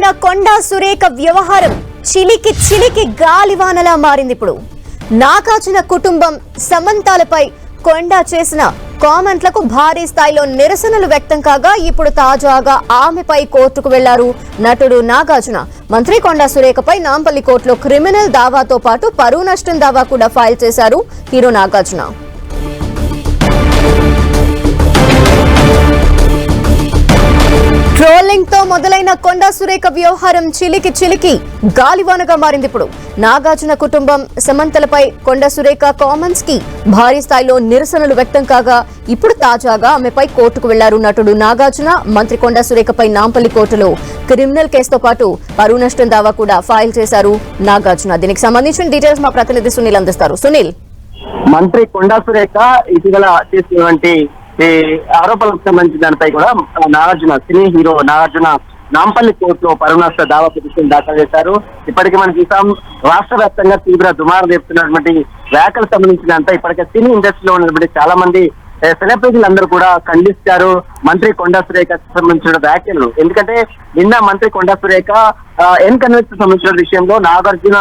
మొదలైన కొండా సురేఖ వ్యవహారం చిలికి గాలివానలా మారింది. ఇప్పుడు నాగార్జున కుటుంబం సమంతాలపై కొండా చేసిన కామెంట్లకు భారీ స్థాయిలో నిరసనలు వ్యక్తం కాగా ఇప్పుడు తాజాగా ఆమెపై కోర్టుకు వెళ్లారు నటుడు నాగార్జున. మంత్రి కొండా సురేఖపై నాంపల్లి కోర్టులో క్రిమినల్ దావాతో పాటు పరువు నష్టం దావా కూడా ఫైల్ చేశారు హీరో నాగార్జున. ట్రోలింగ్ తో మొదలైన కొండా సురేఖ వ్యవహారం చిలికి గాలివానగా మారింది. ఇప్పుడు నాగార్జున కుటుంబం సమంతలపై కొండా సురేఖ కామెంట్స్ కి భారీ స్థాయిలో నిరసనలు వ్యక్తం కాగా ఇప్పుడు తాజాగా ఆమెపై కోర్టుకు వెళ్లారు నటుడు నాగార్జున. మంత్రి కొండా సురేఖపై నాంపల్లి కోర్టులో క్రిమినల్ కేసుతో పాటు పరువు నష్టం దావా కూడా ఫైల్ చేశారు నాగార్జున. దీనికి సంబంధించిన డీటెయిల్స్ మా ప్రతినిధి సునీల్ అందిస్తారు. సునీల్, మంత్రి కొండా సురేఖ ఇటీవల చేసినటువంటి ఆరోపణలకు సంబంధించిన దానిపై కూడా నాగార్జున సినీ హీరో నాగార్జున నాంపల్లి కోర్టులో పరువు నష్ట దావా పిటిషన్ దాఖలు చేశారు. ఇప్పటికీ మనం చూసాం రాష్ట్ర వ్యాప్తంగా తీవ్ర దుమారం రేపుతున్నటువంటి వ్యాఖ్యలకు సంబంధించినంత ఇప్పటికే సినీ ఇండస్ట్రీలో ఉన్నటువంటి చాలా మంది సెలబ్రిటీలందరూ కూడా ఖండిస్తారు మంత్రి కొండా సురేఖ సంబంధించిన వ్యాఖ్యలు. ఎందుకంటే నిన్న మంత్రి కొండా సురేఖ ఎన్కన్వెన్స్ సంబంధించిన విషయంలో నాగార్జున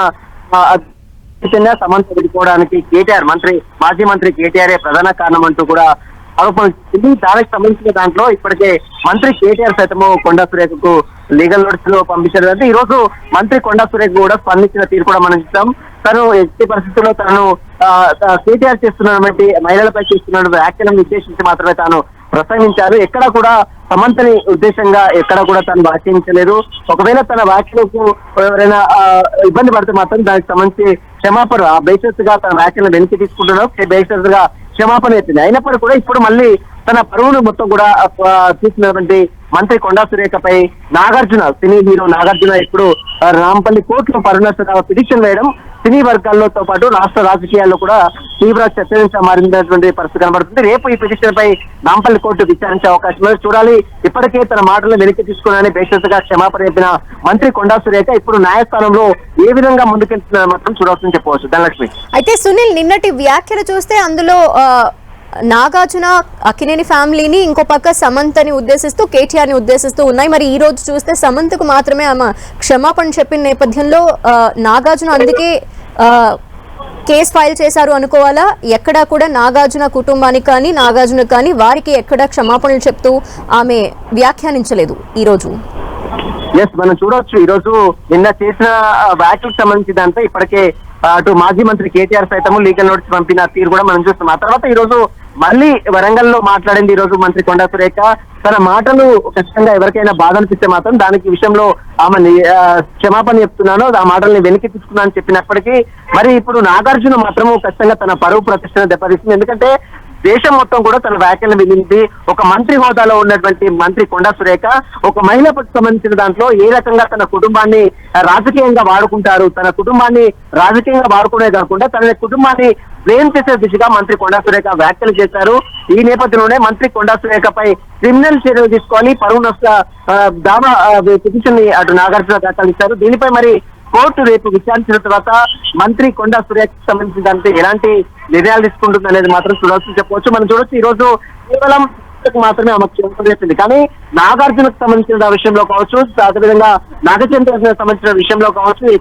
సమంత విడిపోవడానికి కేటీఆర్ మాజీ మంత్రి కేటీఆర్ ప్రధాన కారణం అంటూ కూడా ఆరోపణలు. దానికి సంబంధించిన దాంట్లో ఇప్పటికే మంత్రి కేటీఆర్ సైతము కొండా సురేఖకు లీగల్ నోటీసులు పంపించారు. అంటే ఈ రోజు మంత్రి కొండా సురేఖ కూడా స్పందించిన తీరు కూడా మనం చూస్తాం. తను ఎట్టి పరిస్థితుల్లో తను కేటీఆర్ చేస్తున్నటువంటి మహిళలపై చేస్తున్న వ్యాఖ్యలను ఉద్దేశించి మాత్రమే తాను ప్రసంగించారు. ఎక్కడ కూడా సమంతని ఉద్దేశంగా ఎక్కడ కూడా తను వ్యాఖ్యానించలేదు. ఒకవేళ తన వ్యాఖ్యలకు ఎవరైనా ఇబ్బంది పడితే మాత్రం దానికి సంబంధించి క్షమాపణ ఆ బేసిస్ గా తన వ్యాఖ్యలను వెనక్కి తీసుకుంటున్నాం, బేసిస్ గా క్షమాపణ ఎత్తింది. అయినప్పటికీ కూడా ఇప్పుడు మళ్ళీ తన పరువును మొత్తం కూడా తీసుకున్నటువంటి మంత్రి కొండా సురేఖపై నాగార్జున సినీ హీరో నాగార్జున ఇప్పుడు రాంపల్లి కోర్టులో పరువు నష్ట పిటిషన్ వేయడం సినీ వర్గాలతో పాటు రాష్ట్ర రాజకీయాల్లో కూడా తీవ్ర చర్చనీయంగా మారినటువంటి పరిస్థితి కనబడుతుంది. రేపు ఈ పిటిషన్ పై నాంపల్లి కోర్టు విచారించే అవకాశం ఉంది. చూడాలి. ఇప్పటికే తన మాటలను వెనక్కి తీసుకున్నానని బేషరతుగా క్షమాపణ చెప్పిన మంత్రి కొండా సురేఖ ఇప్పుడు న్యాయస్థానంలో ఏ విధంగా ముందుకెళ్తున్నా మాత్రం చూడాల్సిందని చెప్పవచ్చు. ధనలక్ష్మి, అయితే సునీల్, నిన్నటి వ్యాఖ్యలు చూస్తే అందులో నాగార్జున అక్కినేని ఫ్యామిలీని, ఇంకో పక్క సమంతని ఉద్దేశిస్తూ కేటీఆర్ ని ఉద్దేశిస్తూ ఉన్నాయి. మరి ఈ రోజు చూస్తే సమంతకు మాత్రమే ఆమె క్షమాపణ చెప్పిన నేపథ్యంలో నాగార్జున అందుకే కేసు ఫైల్ చేశారు అనుకోవాలా? ఎక్కడా కూడా నాగార్జున కుటుంబానికి కానీ నాగార్జున కానీ వారికి ఎక్కడా క్షమాపణలు చెప్తూ ఆమె వ్యాఖ్యానించలేదు ఈ రోజు. మనం చూడవచ్చు. ఈ రోజు నిన్న చేసిన వ్యాఖ్యలకు సంబంధించి దాంతో ఇప్పటికే అటు మాజీ మంత్రి కేటీఆర్ సైతం లీగల్ నోటీస్ పంపిన తీరు కూడా మనం చూస్తున్నాం. ఆ తర్వాత ఈ రోజు మళ్ళీ వరంగల్ లో మాట్లాడింది. ఈ రోజు మంత్రి కొండా సురేఖ తన మాటలు ఖచ్చితంగా ఎవరికైనా బాధ అనిపిస్తే మాత్రం దానికి విషయంలో ఆమె క్షమాపణ చెప్తున్నాను, ఆ మాటల్ని వెనక్కి తీసుకున్నా అని చెప్పినప్పటికీ మరి ఇప్పుడు నాగార్జున మాత్రము ఖచ్చితంగా తన పరువు ప్రతిష్టను దెబ్బతీస్తుంది. ఎందుకంటే దేశం మొత్తం కూడా తన వ్యాఖ్యలు వినింది. ఒక మంత్రి హోదాలో ఉన్నటువంటి మంత్రి కొండా సురేఖ ఒక మహిళకు సంబంధించిన దాంట్లో ఏ రకంగా తన కుటుంబాన్ని రాజకీయంగా వాడుకుంటారు, తన కుటుంబాన్ని రాజకీయంగా వాడుకునే కాకుండా తన కుటుంబాన్ని బ్లేమ్ చేసే దిశగా మంత్రి కొండా సురేఖ వ్యాఖ్యలు చేశారు. ఈ నేపథ్యంలోనే మంత్రి కొండా సురేఖపై క్రిమినల్ చర్యలు తీసుకొని పరువు నష్ట దావా పిటిషన్ ని అటు నాగార్జున దాఖలిస్తారు. దీనిపై మరి కోర్టు రేపు విచారించిన తర్వాత మంత్రి కొండా సురేఖకు సంబంధించిన దాంట్లో ఎలాంటి నిర్ణయాలు తీసుకుంటుంది అనేది మాత్రం చూడాల్సి చెప్పవచ్చు. మనం చూడొచ్చు ఈ రోజు కేవలం మాత్రమే ఆమె క్షమాపణ చెప్పింది. కానీ నాగార్జునకు సంబంధించిన విషయంలో కావచ్చు, అదేవిధంగా నాగచంద్రకు సంబంధించిన విషయంలో కావచ్చు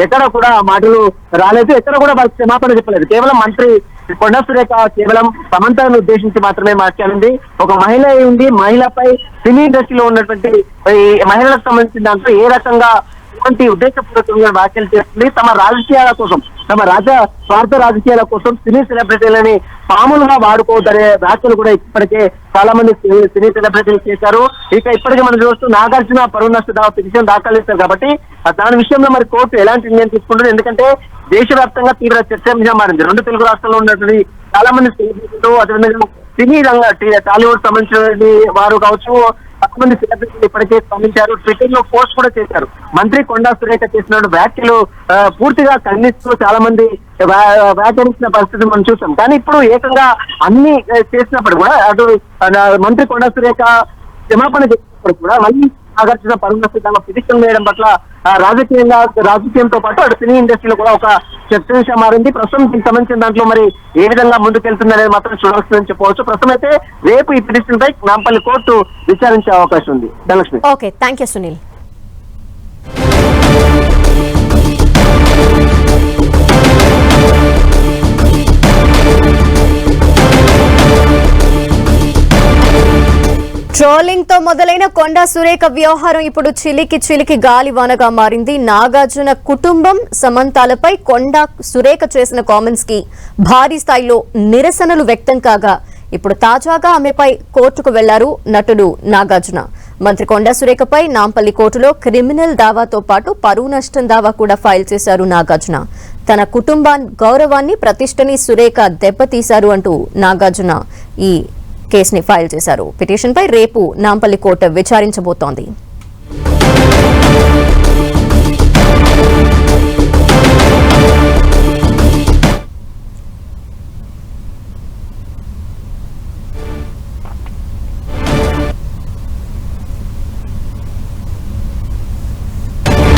ఎక్కడ కూడా మాటలు రాలేదు, ఎక్కడ కూడా వాళ్ళకి క్షమాపణ చెప్పలేదు. కేవలం మంత్రి కొండా సురేఖ కేవలం సమంతను ఉద్దేశించి మాత్రమే మాట్లాడింది. ఒక మహిళ ఉంది, మహిళపై సినీ ఇండస్ట్రీలో ఉన్నటువంటి ఈ మహిళలకు సంబంధించిన దాంట్లో ఏ రకంగా ఉద్దేశపూర్వకంగా వ్యాఖ్యలు చేస్తుంది, తమ రాజకీయాల కోసం, తమ స్వార్థ రాజకీయాల కోసం సినీ సెలబ్రిటీలని పాములుగా వాడుకోవద్దనే వ్యాఖ్యలు కూడా ఇప్పటికే చాలా మంది సినీ సెలబ్రిటీలు చేశారు. ఇక ఇప్పటికే మనం చూస్తూ నాగార్జున పరువు నష్ట దావా పిటిషన్ దాఖలు చేశారు. కాబట్టి దాని విషయంలో మరి కోర్టు ఎలాంటి నిర్ణయం తీసుకుంటుంది? ఎందుకంటే దేశవ్యాప్తంగా తీవ్ర చర్చనీయంగా మారింది. రెండు తెలుగు రాష్ట్రాల్లో ఉన్నటువంటి చాలా మంది సెలబ్రిటీలు, అదేవిధంగా సినీ టాలీవుడ్ సంబంధించిన వారు కావచ్చు, చాలా మంది సెలబ్రిటీలు ఇప్పటికే స్పందించారు. ట్విట్టర్ లో పోస్ట్ కూడా చేశారు. మంత్రి కొండా సురేఖ చేసిన వ్యాఖ్యలు పూర్తిగా ఖండిస్తూ చాలా మంది వ్యాఖ్యానించిన పరిస్థితి మనం చూసాం. కానీ ఇప్పుడు ఏకంగా అన్ని చేసినప్పుడు కూడా అటు మంత్రి కొండా సురేఖ క్షమాపణ చేసినప్పుడు కూడా మళ్ళీ నాగార్జున పరువు నష్ట పిటిషన్ వేయడం పట్ల రాజకీయంతో పాటు అటు సినీ ఇండస్ట్రీలో కూడా ఒక చర్చనీయంగా మారింది. ప్రస్తుతం దీనికి సంబంధించిన దాంట్లో మరి ఏ విధంగా ముందుకెళ్తుందనేది మాత్రం చూడాల్సిందని చెప్పవచ్చు. ప్రస్తుతం అయితే రేపు ఈ పిటిషన్ పై నాంపల్లి కోర్టు విచారించే అవకాశం ఉంది. Dhanalakshmi. Okay, thank you Sunil. Trolling తో మొదలైన కొండా సురేఖ వ్యవహారం ఇప్పుడు చిలికి గాలివానగా మారింది. నాగార్జున కుటుంబం సమంతాలపై కొండా సురేఖ చేసిన కామెంట్స్ కి భారీ స్థాయిలో నిరసనలు వ్యక్తం కాగా ఇప్పుడు తాజాగా ఆమెపై కోర్టుకు వెళ్లారు నటుడు నాగార్జున. మంత్రి కొండా సురేఖపై నాంపల్లి కోర్టులో క్రిమినల్ దావాతో పాటు పరువు నష్టం దావా కూడా ఫైల్ చేశారు నాగార్జున. తన గౌరవాన్ని ప్రతిష్టని సురేఖ దెబ్బతీశారు అంటూ నాగార్జున ఈ కేసుని ఫైల్ చేశారు. పిటిషన్పై రేపు నాంపల్లి కోర్టు విచారించబోతోంది.